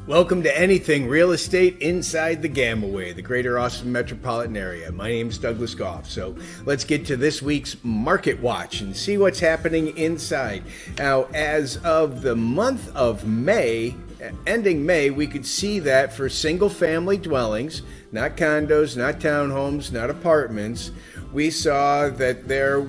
Welcome to Anything Real Estate Inside the GAMA Way, the greater Austin Metropolitan Area. My name's Douglas Goff. So let's get to this week's Market Watch and see what's happening inside. Now, as of the month of May, ending May, we could see that for single-family dwellings, not condos, not townhomes, not apartments, we saw that there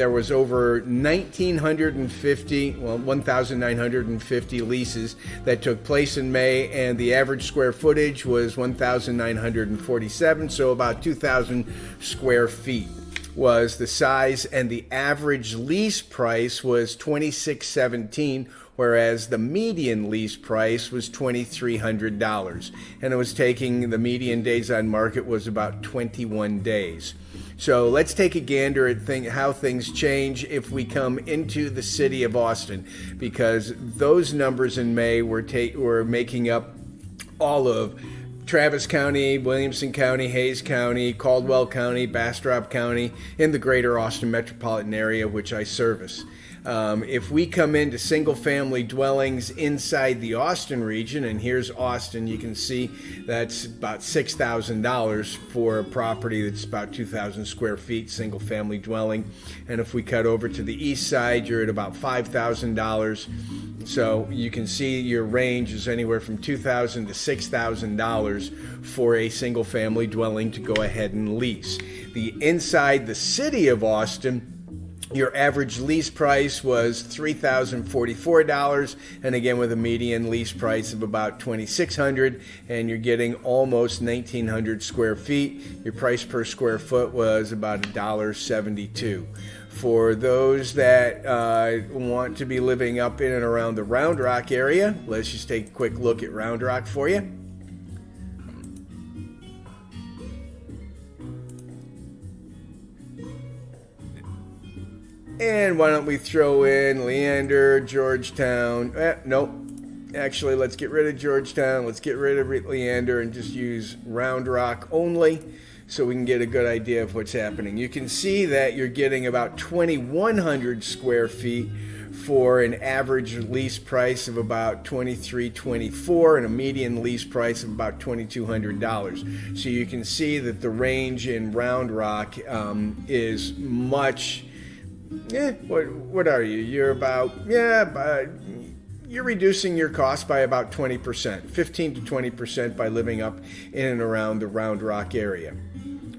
was over 1,950 leases that took place in May, and the average square footage was 1,947, so about 2,000 square feet was the size, and the average lease price was $2,617, whereas the median lease price was $2,300, and it was taking the median days on market was about 21 days. So let's take a gander at how things change if we come into the city of Austin, because those numbers in May were making up all of Travis County, Williamson County, Hayes County, Caldwell County, Bastrop County, in the greater Austin Metropolitan Area, which I service. If we come into single-family dwellings inside the Austin region, and here's Austin, you can see that's about $6,000 for a property that's about 2,000 square feet, single-family dwelling. And if we cut over to the east side, you're at about $5,000. So you can see your range is anywhere from $2,000 to $6,000 for a single-family dwelling to go ahead and lease. Inside the city of Austin, your average lease price was $3,044, and again with a median lease price of about $2,600, and you're getting almost 1,900 square feet. Your price per square foot was about $1.72. For those that want to be living up in and around the Round Rock area, let's just take a quick look at Round Rock for you. And why don't we throw in Leander, Georgetown? Nope. Actually, let's get rid of Georgetown. Let's get rid of Leander and just use Round Rock only so we can get a good idea of what's happening. You can see that you're getting about 2,100 square feet for an average lease price of about $2,324 and a median lease price of about $2,200. So you can see that the range in Round Rock is much... what are you? You're you're reducing your cost by about 20%, 15 to 20% by living up in and around the Round Rock area,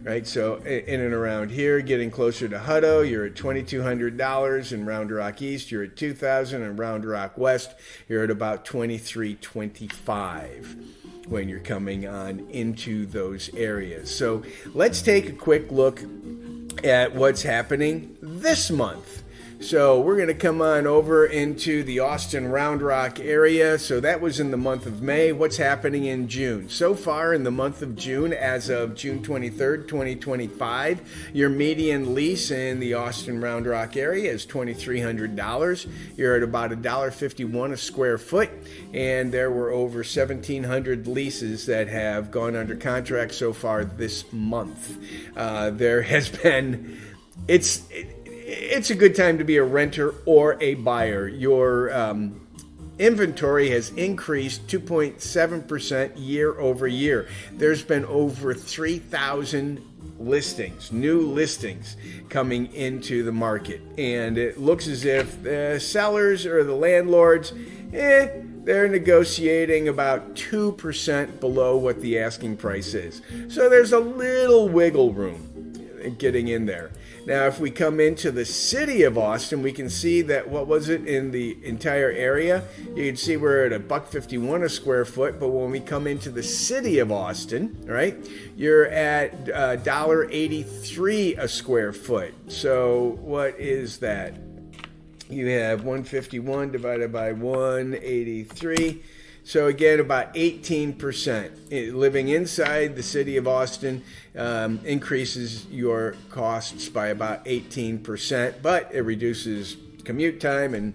right? So in and around here, getting closer to Hutto, you're at $2,200. In Round Rock East, you're at $2,000. In Round Rock West, you're at about $2,325 when you're coming on into those areas. So let's take a quick look at what's happening this month. So we're going to come on over into the Austin Round Rock area. So that was in the month of May. What's happening in June? So far in the month of June, as of June 23rd, 2025, your median lease in the Austin Round Rock area is $2,300. You're at about $1.51 a square foot, and there were over 1,700 leases that have gone under contract so far this month. There has been, it's a good time to be a renter or a buyer. Your inventory has increased 2.7% year over year. There's been over 3,000 listings, new listings coming into the market. And it looks as if the sellers or the landlords, they're negotiating about 2% below what the asking price is. So there's a little wiggle room getting in there. Now, if we come into the city of Austin, we can see that, what was it in the entire area? You can see we're at $1.51 a square foot, but when we come into the city of Austin, right, you're at $1.83 a square foot. So what is that? You have 151 divided by 183. So again, about 18%. Living inside the city of Austin increases your costs by about 18%, but it reduces commute time, and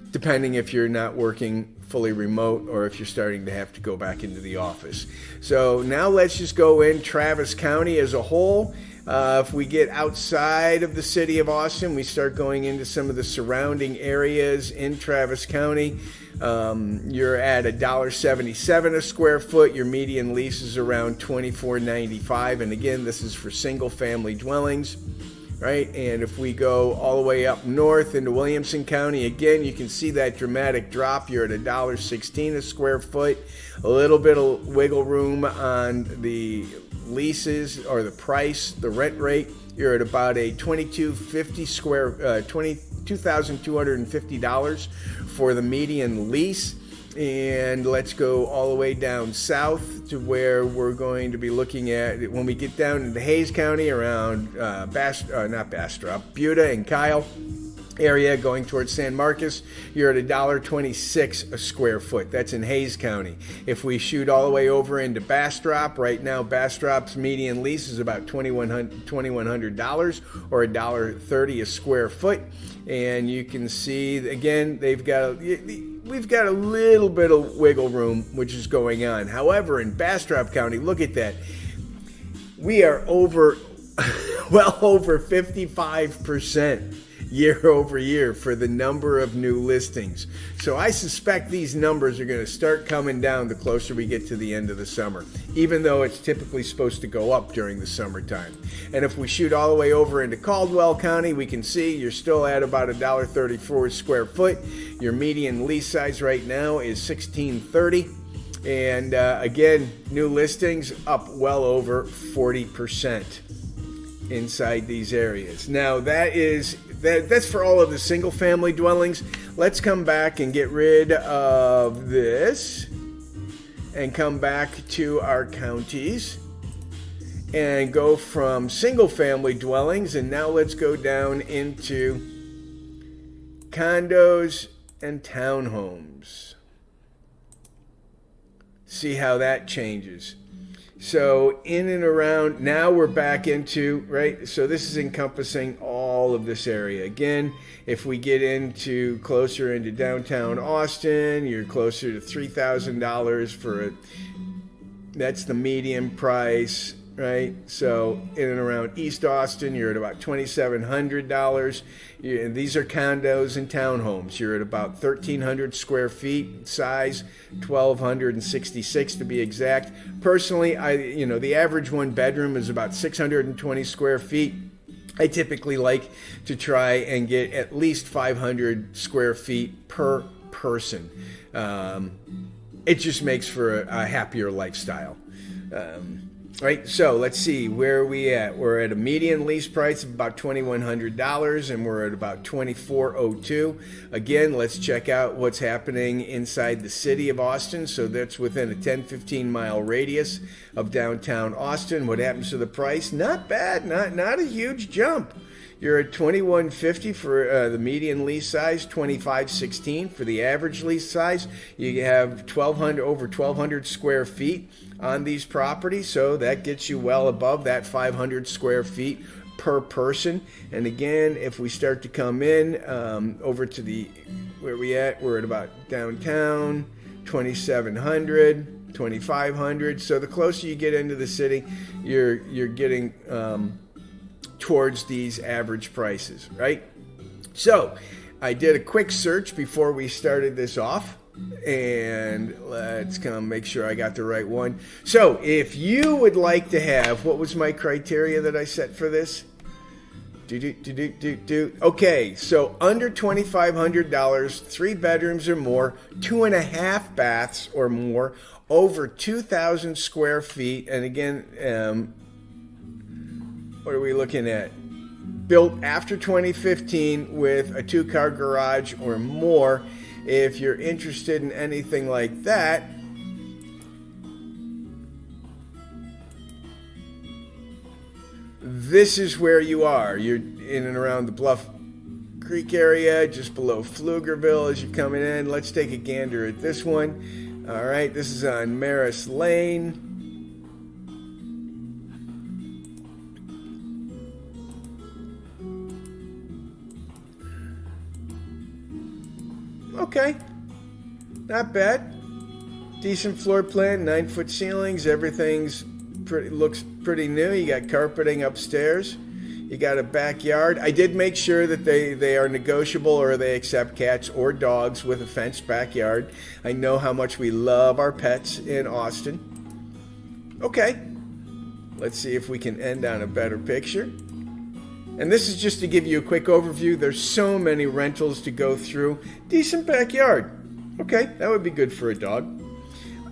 depending if you're not working fully remote or if you're starting to have to go back into the office. So now let's just go in Travis County as a whole. If we get outside of the city of Austin, we start going into some of the surrounding areas in Travis County. You're at $1.77 a square foot. Your median lease is around $24.95. And again, this is for single family dwellings, right? And if we go all the way up north into Williamson County, again, you can see that dramatic drop. You're at $1.16 a square foot. A little bit of wiggle room on the leases or the price, the rent rate. You're at about a $22,250 for the median lease. And let's go all the way down south to where we're going to be looking at when we get down into Hayes County around Buda and Kyle area going towards San Marcos. You're at $1.26 a square foot. That's in Hayes County. If we shoot all the way over into Bastrop, right now Bastrop's median lease is about $2,100 or $1.30 a square foot. And you can see again we've got a little bit of wiggle room which is going on. However, in Bastrop County, look at that. We are over 55% year over year for the number of new listings. So I suspect these numbers are going to start coming down the closer we get to the end of the summer, even though it's typically supposed to go up during the summertime. And if we shoot all the way over into Caldwell County, we can see you're still at about $1.34 a square foot. Your median lease size right now is $16.30. And again, new listings up well over 40% inside these areas. Now that's for all of the single family dwellings. Let's come back and get rid of this and come back to our counties and go from single family dwellings, and now let's go down into condos and townhomes. See how that changes. So in and around, now we're back into, right? So this is encompassing all of this area. Again, if we get into closer into downtown Austin, you're closer to $3,000 for that's the median price, right? So in and around East Austin, you're at about $2,700. These are condos and townhomes. You're at about 1,300 square feet size, 1,266 to be exact. Personally, the average one bedroom is about 620 square feet. I typically like to try and get at least 500 square feet per person. It just makes for a happier lifestyle. Right, so let's see, where are we at? We're at a median lease price of about $2,100, and we're at about $2,402. Again, let's check out what's happening inside the city of Austin. So that's within a 10-15 mile radius of downtown Austin. What happens to the price? Not bad, not a huge jump. You're at $2,150 for the median lease size, $2,516 for the average lease size. You have over 1,200 square feet on these properties, so that gets you well above that 500 square feet per person. And again, if we start to come in over to where we at, we're at about downtown, 2,700, 2,500. So the closer you get into the city, you're getting towards these average prices, right? So I did a quick search before we started this off, and let's come make sure I got the right one. So if you would like to have, what was my criteria that I set for this? Okay, so under $2,500, 3 bedrooms or more, 2.5 baths or more, over 2,000 square feet, and again, what are we looking at? Built after 2015 with a 2-car garage or more. If you're interested in anything like that, this is where you are. You're in and around the Bluff Creek area, just below Pflugerville as you're coming in. Let's take a gander at this one. All right, this is on Maris Lane. Okay, not bad. Decent floor plan, 9-foot ceilings, everything's looks pretty new. You got carpeting upstairs. You got a backyard. I did make sure that they are negotiable, or they accept cats or dogs with a fenced backyard. I know how much we love our pets in Austin. Okay, let's see if we can end on a better picture. And this is just to give you a quick overview. There's so many rentals to go through. Decent backyard. Okay, that would be good for a dog.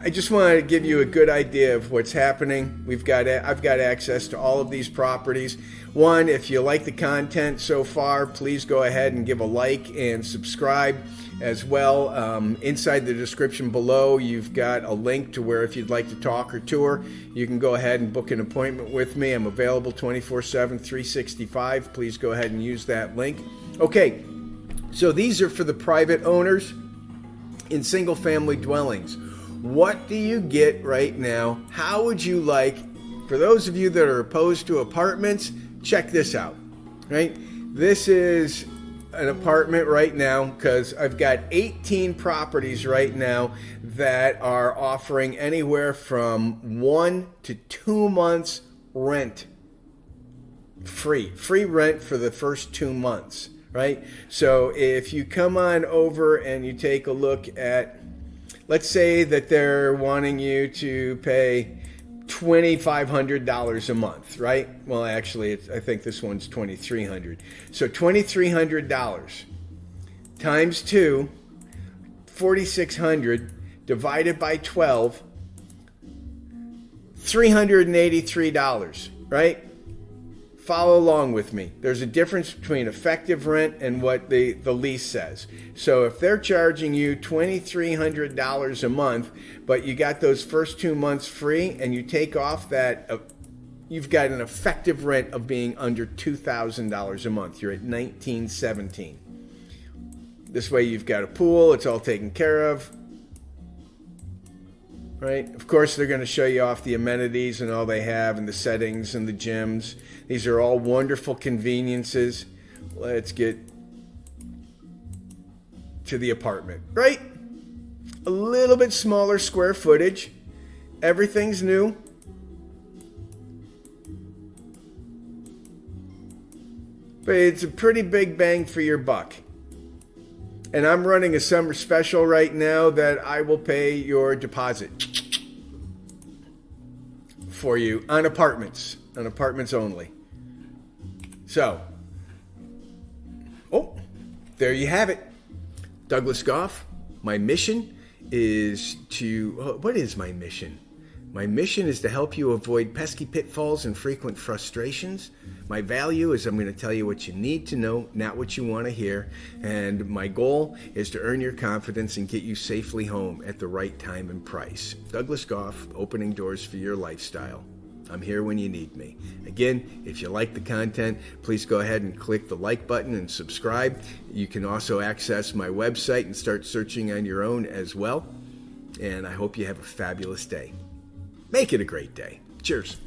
I just wanted to give you a good idea of what's happening. I've got access to all of these properties. One, if you like the content so far, please go ahead and give a like and subscribe as well. Inside the description below, you've got a link to where if you'd like to talk or tour, you can go ahead and book an appointment with me. I'm available 24/7, 365. Please go ahead and use that link. Okay, so these are for the private owners in single-family dwellings. What do you get right now? How would you like, for those of you that are opposed to apartments, check this out, right? This is an apartment right now because I've got 18 properties right now that are offering anywhere from 1 to 2 months rent. Free rent for the first 2 months, right? So if you come on over and you take a look at, let's say that they're wanting you to pay $2,500 a month, right? Well, actually, I think this one's $2,300. So $2,300 times 2, $4,600 divided by 12, $383, right? Follow along with me. There's a difference between effective rent and what the lease says. So if they're charging you $2,300 a month, but you got those first 2 months free, and you take off that, you've got an effective rent of being under $2,000 a month. You're at $1,917. This way you've got a pool. It's all taken care of. Right? Of course, they're going to show you off the amenities and all they have and the settings and the gyms. These are all wonderful conveniences. Let's get to the apartment, right? A little bit smaller square footage. Everything's new. But it's a pretty big bang for your buck. And I'm running a summer special right now that I will pay your deposit for you on apartments only. So, there you have it. Douglas Goff, my mission is to, what is my mission? My mission is to help you avoid pesky pitfalls and frequent frustrations. My value is I'm going to tell you what you need to know, not what you want to hear. And my goal is to earn your confidence and get you safely home at the right time and price. Douglas Goff, opening doors for your lifestyle. I'm here when you need me. Again, if you like the content, please go ahead and click the like button and subscribe. You can also access my website and start searching on your own as well. And I hope you have a fabulous day. Make it a great day. Cheers.